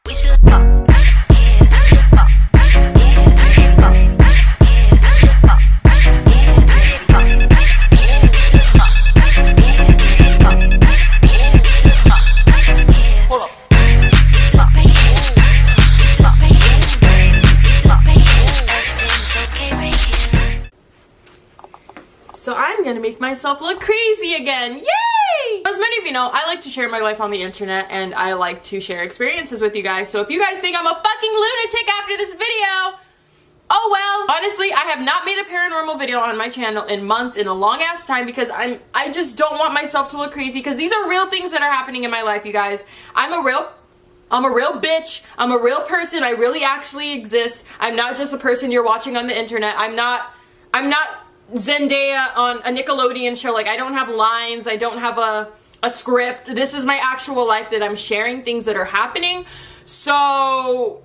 We should fuck. Yeah, we should fuck. Yeah, we should fuck. Yeah, we should fuck. Yeah, we should fuck. Yeah, we should fuck. Yeah, we should fuck. Yeah, we should fuck. Yeah. Hold up. Fuck right here. Fuck right here. Fuck right here. Everything's okay right here. So I'm gonna make myself look crazy again. Yay! As many of you know, I like to share my life on the internet and I like to share experiences with you guys. So if you guys think I'm a fucking lunatic after this video, oh well. Honestly, I have not made a paranormal video on my channel in months, in a long ass time, because I just don't want myself to look crazy, because these are real things that are happening in my life, you guys. I'm a real bitch. I'm a real person. I really actually exist. I'm not just a person you're watching on the internet. I'm not Zendaya on a Nickelodeon show. Like, I don't have lines. I don't have a script. This is my actual life that I'm sharing, things that are happening. So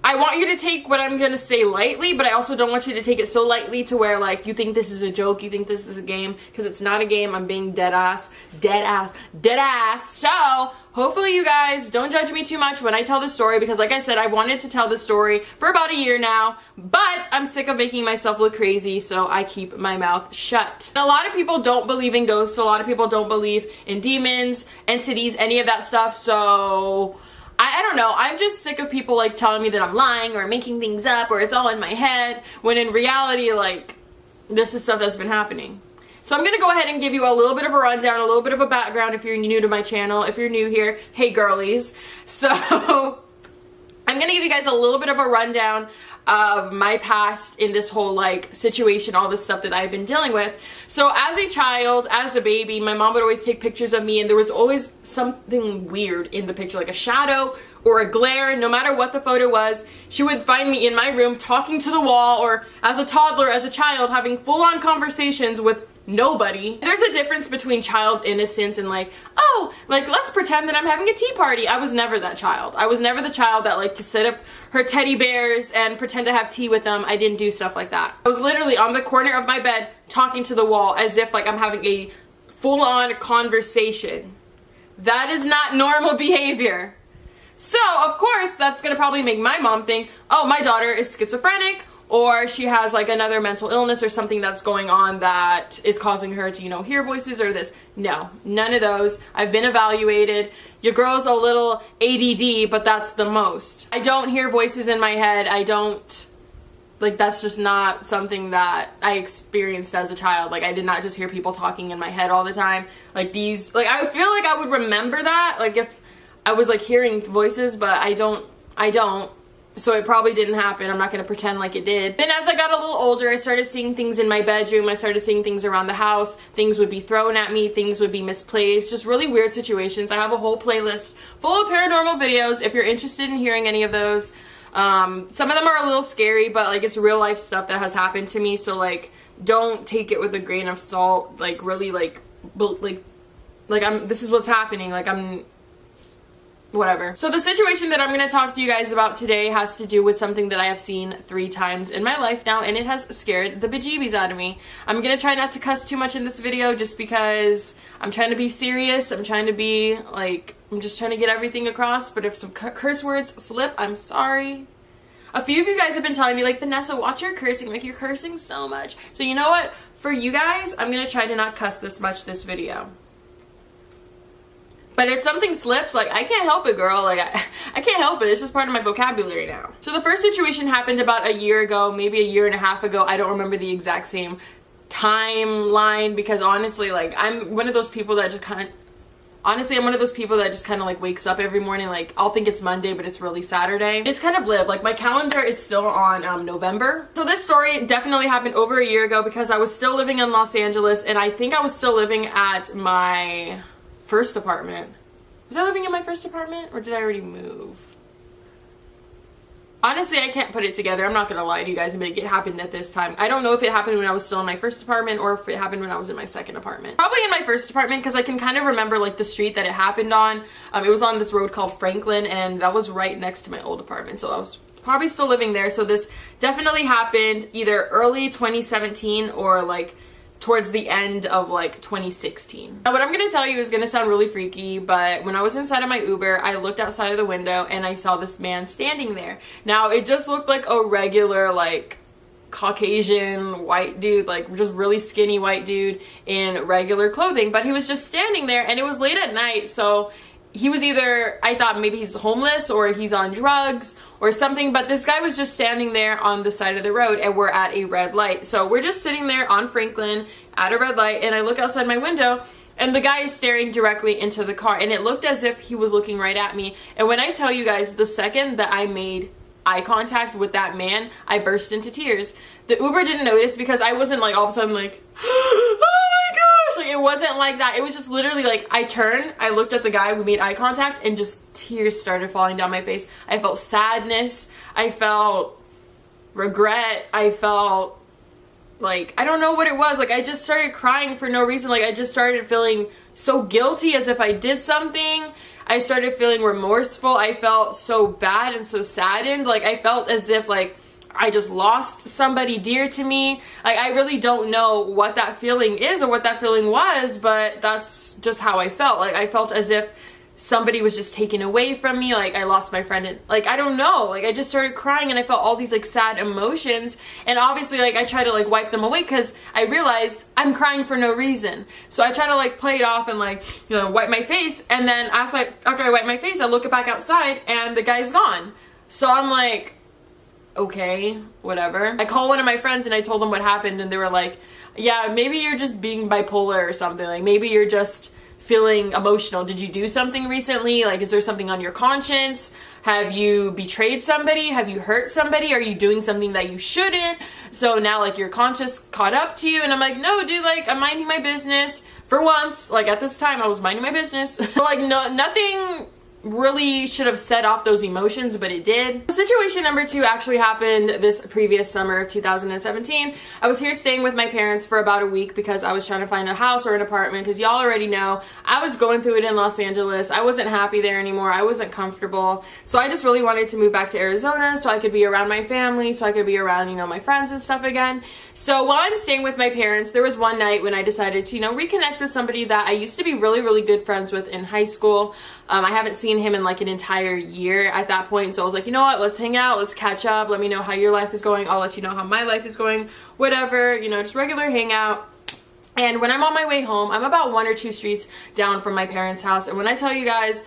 I want you to take what I'm gonna say lightly, but I also don't want you to take it so lightly to where, like, you think this is a joke, you think this is a game, because it's not a game. I'm being dead ass. So hopefully you guys don't judge me too much when I tell this story, because like I said, I wanted to tell this story for about a year now, but I'm sick of making myself look crazy, so I keep my mouth shut. And a lot of people don't believe in ghosts. A lot of people don't believe in demons, entities, any of that stuff, so I don't know. I'm just sick of people like telling me that I'm lying or making things up or it's all in my head, when in reality, like, this is stuff that's been happening. So I'm gonna go ahead and give you a little bit of a rundown, a little bit of a background if you're new to my channel. If you're new here, hey girlies. So I'm gonna give you guys a little bit of a rundown of my past in this whole like situation, all this stuff that I've been dealing with. So as a child, as a baby, my mom would always take pictures of me, and there was always something weird in the picture, like a shadow or a glare. No matter what the photo was, she would find me in my room talking to the wall, or as a toddler, as a child, having full-on conversations with nobody. There's a difference between child innocence and like, oh, like, let's pretend that I'm having a tea party. I was never that child. I was never the child that liked to sit up her teddy bears and pretend to have tea with them. I didn't do stuff like that. I was literally on the corner of my bed talking to the wall as if like I'm having a full-on conversation. That is not normal behavior. So of course that's gonna probably make my mom think, oh, my daughter is schizophrenic, or she has like another mental illness or something that's going on that is causing her to, you know, hear voices or this. No, none of those. I've been evaluated. Your girl's a little ADD, but that's the most. I don't hear voices in my head. I don't, like, that's just not something that I experienced as a child. Like, I did not just hear people talking in my head all the time. Like these, like, I feel like I would remember that, like, if I was like hearing voices, but I don't. So it probably didn't happen. I'm not gonna pretend like it did. Then as I got a little older, I started seeing things in my bedroom. I started seeing things around the house. Things would be thrown at me. Things would be misplaced. Just really weird situations. I have a whole playlist full of paranormal videos if you're interested in hearing any of those. Some of them are a little scary, but like, it's real life stuff that has happened to me. So like, don't take it with a grain of salt. Like, really, like this is what's happening. Like, whatever. So the situation that I'm going to talk to you guys about today has to do with something that I have seen 3 times in my life now, and it has scared the bejeebies out of me. I'm going to try not to cuss too much in this video just because I'm trying to be serious. I'm trying to be like, I'm just trying to get everything across, but if some curse words slip, I'm sorry. A few of you guys have been telling me like, Vanessa, watch your cursing, like you're cursing so much. So you know what? For you guys, I'm going to try to not cuss this much this video. But if something slips, like, I can't help it, girl. Like, I can't help it. It's just part of my vocabulary now. So the first situation happened about a year ago, maybe a year and a half ago. I don't remember the exact same timeline, because honestly, like, I'm one of those people that just kind of, honestly, I'm one of those people that just kind of like wakes up every morning, like, I'll think it's Monday, but it's really Saturday. I just kind of live, like, my calendar is still on November. So this story definitely happened over a year ago, because I was still living in Los Angeles, and I think I was still living at my first apartment. Was I living in my first apartment, or did I already move? Honestly, I can't put it together. I'm not gonna lie to you guys and make it happened at this time. I don't know if it happened when I was still in my first apartment or if it happened when I was in my second apartment. Probably in my first apartment, because I can kind of remember like the street that it happened on. It was on this road called Franklin, and that was right next to my old apartment, so I was probably still living there. So this definitely happened either early 2017 or like towards the end of like 2016. Now what I'm gonna tell you is gonna sound really freaky, but when I was inside of my Uber, I looked outside of the window and I saw this man standing there. Now it just looked like a regular like Caucasian white dude, like just really skinny white dude in regular clothing, but he was just standing there, and it was late at night, so he was either, I thought maybe he's homeless or he's on drugs or something, but this guy was just standing there on the side of the road, and we're at a red light. So we're just sitting there on Franklin at a red light, and I look outside my window and the guy is staring directly into the car, and it looked as if he was looking right at me. And when I tell you guys, the second that I made eye contact with that man, I burst into tears. The Uber didn't notice because I wasn't like all of a sudden like, oh my gosh, like it wasn't like that. It was just literally like I turned, I looked at the guy, we made eye contact, and just tears started falling down my face. I felt sadness, I felt regret, I felt like, I don't know what it was, like I just started crying for no reason. Like I just started feeling so guilty as if I did something. I started feeling remorseful. I felt so bad and so saddened. Like I felt as if like I just lost somebody dear to me. Like I really don't know what that feeling is or what that feeling was, but that's just how I felt. Like I felt as if somebody was just taken away from me, like I lost my friend, and like I don't know, like I just started crying and I felt all these like sad emotions, and obviously like I tried to like wipe them away because I realized I'm crying for no reason. So I try to like play it off and like, you know, wipe my face, and then after I wipe my face, I look back outside and the guy's gone. So I'm like, okay, whatever. I call one of my friends and I told them what happened, and they were like, yeah, maybe you're just being bipolar or something, like maybe you're just feeling emotional. Did you do something recently? Like, is there something on your conscience? Have you betrayed somebody? Have you hurt somebody? Are you doing something that you shouldn't? So now like your conscience caught up to you. And I'm like, no dude, like I'm minding my business for once. Like at this time I was minding my business. But like nothing really should have set off those emotions, but it did. Situation number 2 actually happened this previous summer of 2017. I was here staying with my parents for about a week because I was trying to find a house or an apartment, because y'all already know I was going through it in Los Angeles. I wasn't happy there anymore. I wasn't comfortable. So I just really wanted to move back to Arizona so I could be around my family, so I could be around, you know, my friends and stuff again. So while I'm staying with my parents, there was one night when I decided to, you know, reconnect with somebody that I used to be really, really good friends with in high school. I haven't seen him in like an entire year at that point, so I was like, you know what, let's hang out, let's catch up, let me know how your life is going, I'll let you know how my life is going, whatever, you know, just regular hangout. And when I'm on my way home, I'm about 1 or 2 streets down from my parents' house, and when I tell you guys,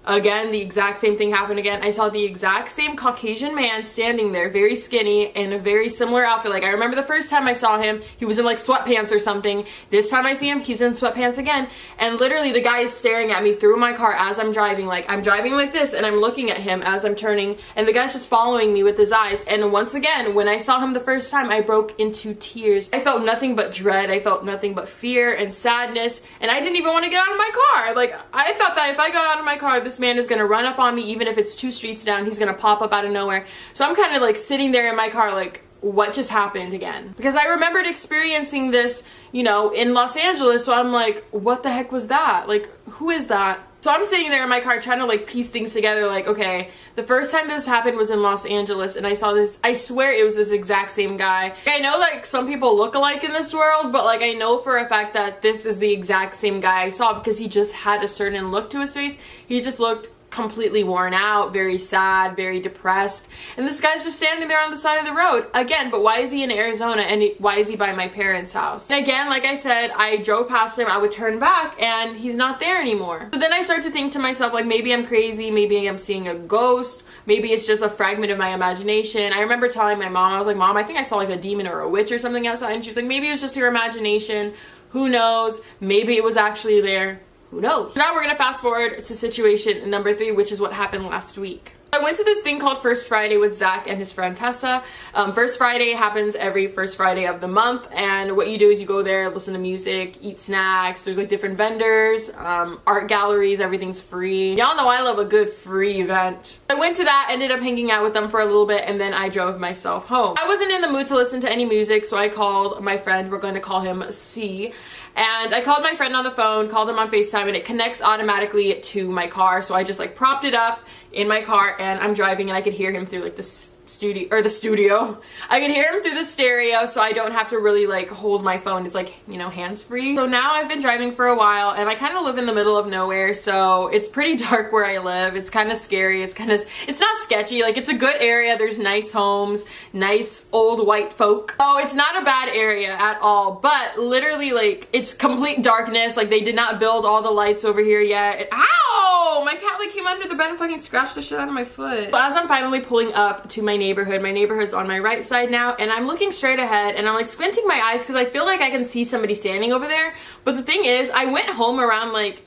again, the exact same thing happened again. I saw the exact same Caucasian man standing there, very skinny, in a very similar outfit. Like, I remember the first time I saw him, he was in like sweatpants or something. This time I see him, he's in sweatpants again. And literally the guy is staring at me through my car as I'm driving. Like, I'm driving like this and I'm looking at him as I'm turning, and the guy's just following me with his eyes. And once again, when I saw him the first time, I broke into tears. I felt nothing but dread. I felt nothing but fear and sadness. And I didn't even want to get out of my car. Like, I thought that if I got out of my car, this man is gonna run up on me, even if it's 2 streets down. He's gonna pop up out of nowhere. So I'm kind of like sitting there in my car like, what just happened again? Because I remembered experiencing this, you know, in Los Angeles. So I'm like, what the heck was that? Like, who is that? So I'm sitting there in my car trying to like piece things together, like, okay, the first time this happened was in Los Angeles and I saw this, I swear it was this exact same guy. I know like some people look alike in this world, but like I know for a fact that this is the exact same guy I saw, because he just had a certain look to his face. He just looked completely worn out, very sad, very depressed, and this guy's just standing there on the side of the road again. But why is he in Arizona, and why is he by my parents' house? And again, like I said, I drove past him, I would turn back and he's not there anymore. So then I start to think to myself, like, maybe I'm crazy, maybe I'm seeing a ghost, maybe it's just a fragment of my imagination. I remember telling my mom, I was like, Mom, I think I saw like a demon or a witch or something outside, and she was like, maybe it was just your imagination, who knows, maybe it was actually there. Who knows? So now we're gonna fast forward to situation number 3, which is what happened last week. I went to this thing called First Friday with Zach and his friend Tessa. First Friday happens every first Friday of the month, and what you do is you go there, listen to music, eat snacks, there's like different vendors, art galleries, everything's free. Y'all know I love a good free event. I went to that, ended up hanging out with them for a little bit, and then I drove myself home. I wasn't in the mood to listen to any music, so I called my friend, we're going to call him C. And I called my friend on the phone, called him on FaceTime, and it connects automatically to my car. So I just like propped it up in my car and I'm driving, and I could hear him through like this studio. I can hear him through the stereo, so I don't have to really like hold my phone. It's like, you know, hands-free. So now I've been driving for a while, and I kind of live in the middle of nowhere, so it's pretty dark where I live. It's kind of scary. It's not sketchy. Like, it's a good area. There's nice homes, nice old white folk. Oh, it's not a bad area at all, but literally, like, it's complete darkness. Like, they did not build all the lights over here yet. Ow! My cat like came under the bed and fucking scratched the shit out of my foot. But as I'm finally pulling up to my neighborhood's on my right side now, and I'm looking straight ahead, and I'm like squinting my eyes because I feel like I can see somebody standing over there. But the thing is, I went home around like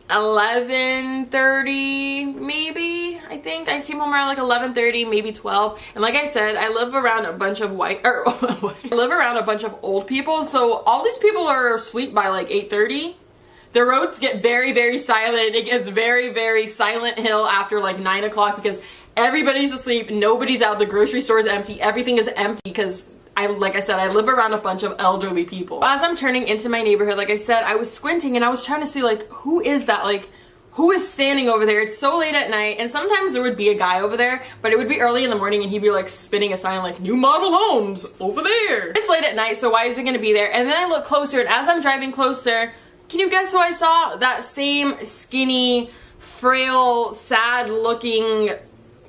11:30 maybe. I think I came home around like 11:30, maybe 12. And like I said, I live around a bunch of I live around a bunch of old people, so all these people are asleep by like 8:30. The roads get very, very silent. It gets very, very Silent Hill after like 9 o'clock because everybody's asleep, nobody's out, the grocery store is empty, everything is empty because like I said, I live around a bunch of elderly people. As I'm turning into my neighborhood, like I said, I was squinting and I was trying to see like, who is that? Like, who is standing over there? It's so late at night, and sometimes there would be a guy over there, but it would be early in the morning and he'd be like spinning a sign like, new model homes over there. It's late at night, so why is it gonna be there? And then I look closer, and as I'm driving closer, can you guess who I saw? That same skinny, frail, sad-looking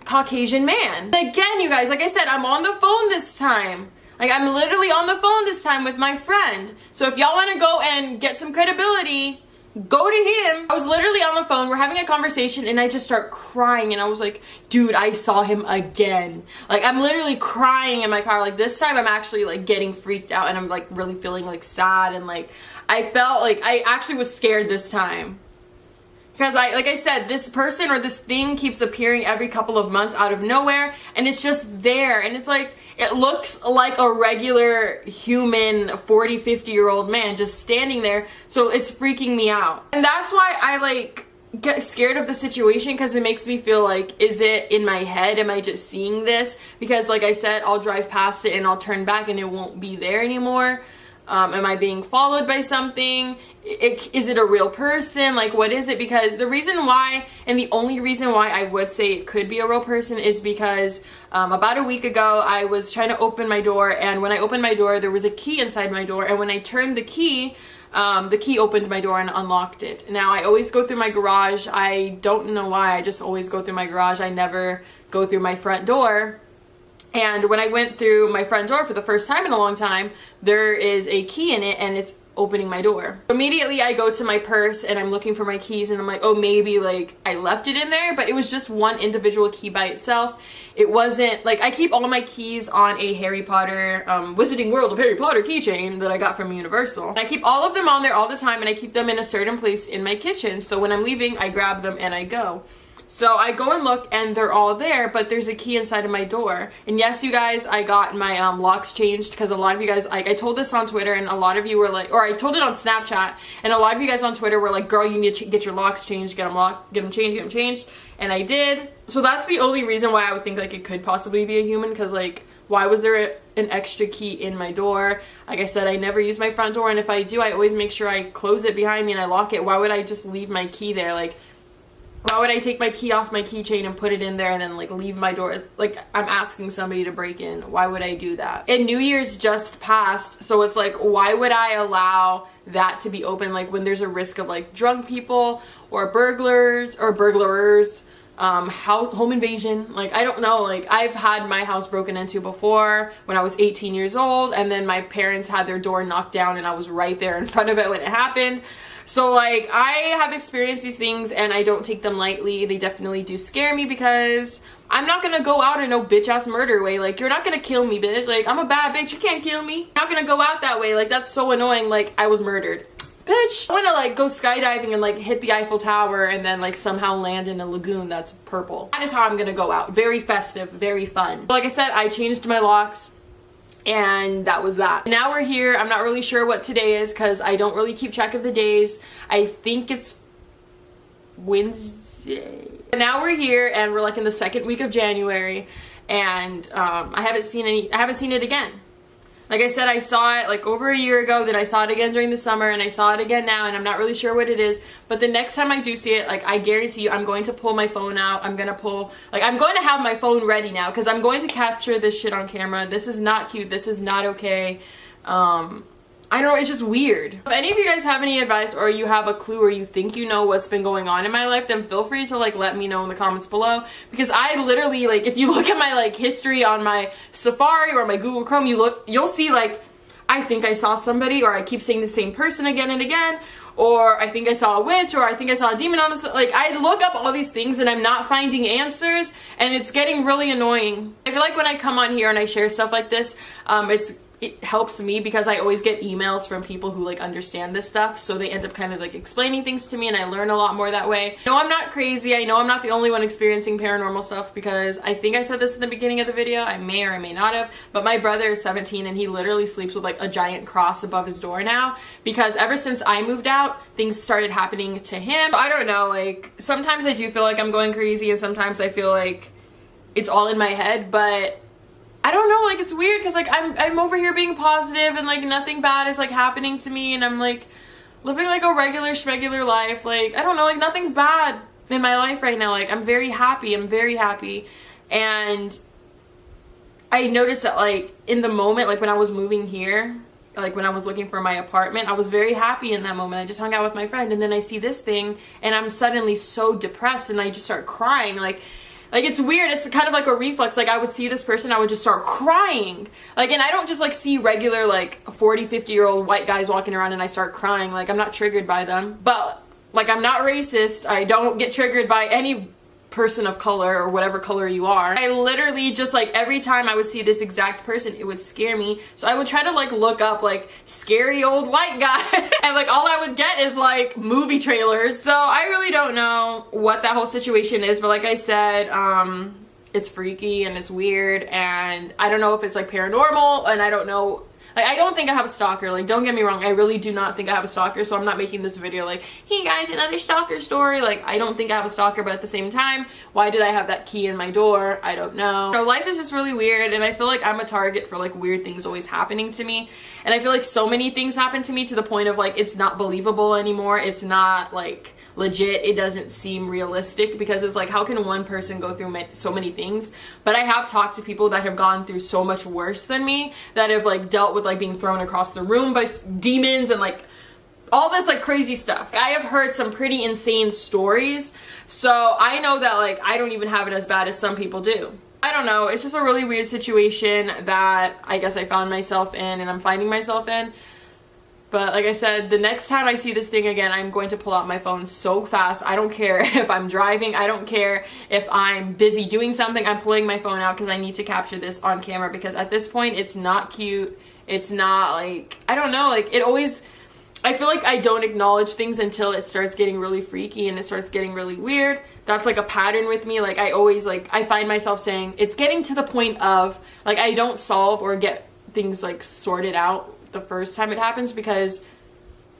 Caucasian man. Again, you guys, like I said, I'm on the phone this time. Like, I'm literally on the phone this time with my friend. So if y'all want to go and get some credibility, go to him. I was literally on the phone, we're having a conversation, and I just start crying, and I was like, dude, I saw him again. Like, I'm literally crying in my car. Like, this time I'm actually like getting freaked out, and I'm like really feeling like sad, and like I felt like I actually was scared this time. Because like I said, this person or this thing keeps appearing every couple of months out of nowhere, and it's just there, and it's like, it looks like a regular human 40, 50-year-old man just standing there, so it's freaking me out. And that's why I like get scared of the situation, because it makes me feel like, is it in my head? Am I just seeing this? Because like I said, I'll drive past it and I'll turn back and it won't be there anymore. Am I being followed by something? Is it a real person? Like, what is it? Because the reason why, and the only reason why I would say it could be a real person, is because about a week ago I was trying to open my door, and when I opened my door there was a key inside my door, and when I turned the key opened my door and unlocked it. Now, I always go through my garage. I don't know why, I just always go through my garage. I never go through my front door. And when I went through my front door for the first time in a long time, there is a key in it, and it's opening my door. Immediately I go to my purse and I'm looking for my keys, and I'm like, oh, maybe like I left it in there, but it was just one individual key by itself. It wasn't like, I keep all my keys on a Harry Potter Wizarding World of Harry Potter keychain that I got from Universal. And I keep all of them on there all the time, and I keep them in a certain place in my kitchen, so when I'm leaving I grab them and I go. So I go and look, and they're all there, but there's a key inside of my door. And yes, you guys, I got my locks changed, because a lot of you guys, like, I told this on Twitter, and a lot of you were like, or I told it on Snapchat, and a lot of you guys on Twitter were like, girl, you need to get your locks changed, get them changed, and I did. So that's the only reason why I would think like it could possibly be a human, because like, why was there an extra key in my door? Like I said, I never use my front door, and if I do, I always make sure I close it behind me and I lock it. Why would I just leave my key there? Like, why would I take my key off my keychain and put it in there and then like leave my door? Like, I'm asking somebody to break in. Why would I do that? And New Year's just passed, so it's like, why would I allow that to be open, like when there's a risk of like drunk people or burglars, home invasion? Like, I don't know, like I've had my house broken into before when I was 18 years old, and then my parents had their door knocked down and I was right there in front of it when it happened. So like, I have experienced these things and I don't take them lightly. They definitely do scare me, because I'm not gonna go out in no bitch ass murder way. Like, you're not gonna kill me, bitch. Like, I'm a bad bitch, you can't kill me. I'm not gonna go out that way. Like, that's so annoying. Like, I was murdered. Bitch, I wanna like go skydiving and like hit the Eiffel Tower and then like somehow land in a lagoon that's purple. That is how I'm gonna go out. Very festive, very fun. Like I said, I changed my locks, and that was that. Now we're here. I'm not really sure what today is, because I don't really keep track of the days. I think it's Wednesday. Now we're here, and we're like in the second week of January, and I haven't seen it again. Like I said, I saw it like over a year ago, then I saw it again during the summer, and I saw it again now, and I'm not really sure what it is. But the next time I do see it, like I guarantee you, I'm going to pull my phone out. I'm going to have my phone ready now because I'm going to capture this shit on camera. This is not cute. This is not okay. I don't know, it's just weird. If any of you guys have any advice or you have a clue or you think you know what's been going on in my life, then feel free to like let me know in the comments below, because I literally, like, if you look at my like history on my Safari or my Google Chrome, you'll see like I think I saw somebody, or I keep seeing the same person again and again, or I think I saw a witch, or I think I saw a demon on this. Like, I look up all these things and I'm not finding answers, and it's getting really annoying. I feel like when I come on here and I share stuff like this, it helps me because I always get emails from people who like understand this stuff, so they end up kind of like explaining things to me, and I learn a lot more that way. I know I'm not crazy. I know I'm not the only one experiencing paranormal stuff, because I think I said this in the beginning of the video. I may or I may not have, but my brother is 17 and he literally sleeps with like a giant cross above his door now, because ever since I moved out, things started happening to him. I don't know, like sometimes I do feel like I'm going crazy, and sometimes I feel like it's all in my head, but I don't know, like it's weird because like I'm over here being positive and like nothing bad is like happening to me, and I'm like living like a regular life. Like I don't know, like nothing's bad in my life right now. Like I'm very happy. And I noticed that like in the moment, like when I was moving here, like when I was looking for my apartment, I was very happy in that moment. I just hung out with my friend, and then I see this thing and I'm suddenly so depressed and I just start crying. Like it's weird. It's kind of like a reflex. Like I would see this person, I would just start crying. Like, and I don't just like see regular like 40, 50-year-old white guys walking around and I start crying. Like I'm not triggered by them. But like I'm not racist. I don't get triggered by any person of color or whatever color you are. I literally just like every time I would see this exact person, it would scare me. So I would try to like look up like scary old white guy and like all I would get is like movie trailers. So I really don't know what that whole situation is, but like I said, it's freaky and it's weird, and I don't know if it's like paranormal, and I don't know. Like, I don't think I have a stalker. Like, don't get me wrong, I really do not think I have a stalker, so I'm not making this video like, hey guys, another stalker story. Like, I don't think I have a stalker, but at the same time, why did I have that key in my door? I don't know. So life is just really weird, and I feel like I'm a target for like weird things always happening to me, and I feel like so many things happen to me to the point of like, it's not believable anymore. It's not like legit. It doesn't seem realistic, because it's like, how can one person go through so many things? But I have talked to people that have gone through so much worse than me, that have like dealt with like being thrown across the room by demons and like all this like crazy stuff. I have heard some pretty insane stories, so I know that like I don't even have it as bad as some people do. I don't know, it's just a really weird situation that I guess I found myself in, and I'm finding myself in. But like I said, the next time I see this thing again, I'm going to pull out my phone so fast. I don't care if I'm driving. I don't care if I'm busy doing something. I'm pulling my phone out because I need to capture this on camera, because at this point, it's not cute. It's not like, I don't know, like it always, I feel like I don't acknowledge things until it starts getting really freaky and it starts getting really weird. That's like a pattern with me. Like I always like, I find myself saying, it's getting to the point of like, I don't solve or get things like sorted out the first time it happens, because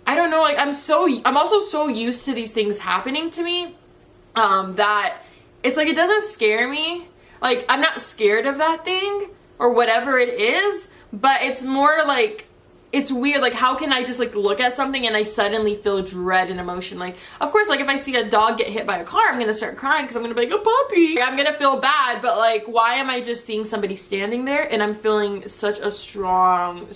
I don't know, like I'm also so used to these things happening to me that it's like it doesn't scare me. Like I'm not scared of that thing or whatever it is, but it's more like it's weird. Like how can I just like look at something and I suddenly feel dread and emotion? Like of course, like if I see a dog get hit by a car, I'm gonna start crying because I'm gonna be like, a puppy. Like, I'm gonna feel bad, but like why am I just seeing somebody standing there and I'm feeling such a strong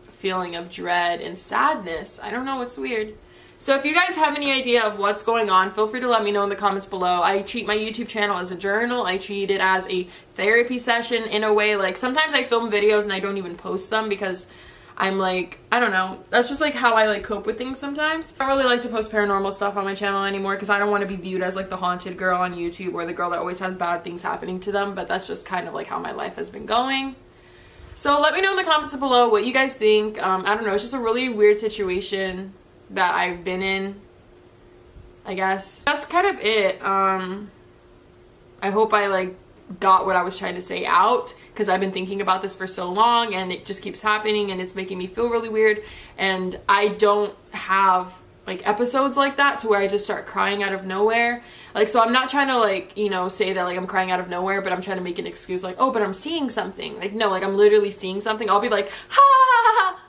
feeling of dread and sadness? I don't know, it's weird. So if you guys have any idea of what's going on, feel free to let me know in the comments below. I treat my YouTube channel as a journal. I treat it as a therapy session in a way. Like sometimes I film videos and I don't even post them because I'm like, I don't know, that's just like how I like cope with things sometimes. I don't really like to post paranormal stuff on my channel anymore because I don't want to be viewed as like the haunted girl on YouTube or the girl that always has bad things happening to them, but that's just kind of like how my life has been going. So let me know in the comments below what you guys think. I don't know, it's just a really weird situation that I've been in, I guess. That's kind of it. I hope I like got what I was trying to say out, because I've been thinking about this for so long and it just keeps happening and it's making me feel really weird, and I don't have like episodes like that to where I just start crying out of nowhere. Like, so I'm not trying to like, you know, say that like I'm crying out of nowhere, but I'm trying to make an excuse like, oh, but I'm seeing something. Like, no, like I'm literally seeing something. I'll be like, ha ha ha.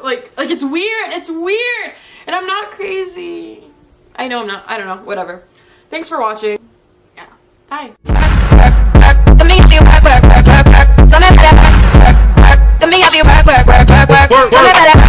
Like it's weird. It's weird. And I'm not crazy. I know I'm not. I don't know. Whatever. Thanks for watching. Yeah. Bye. To me, I be work.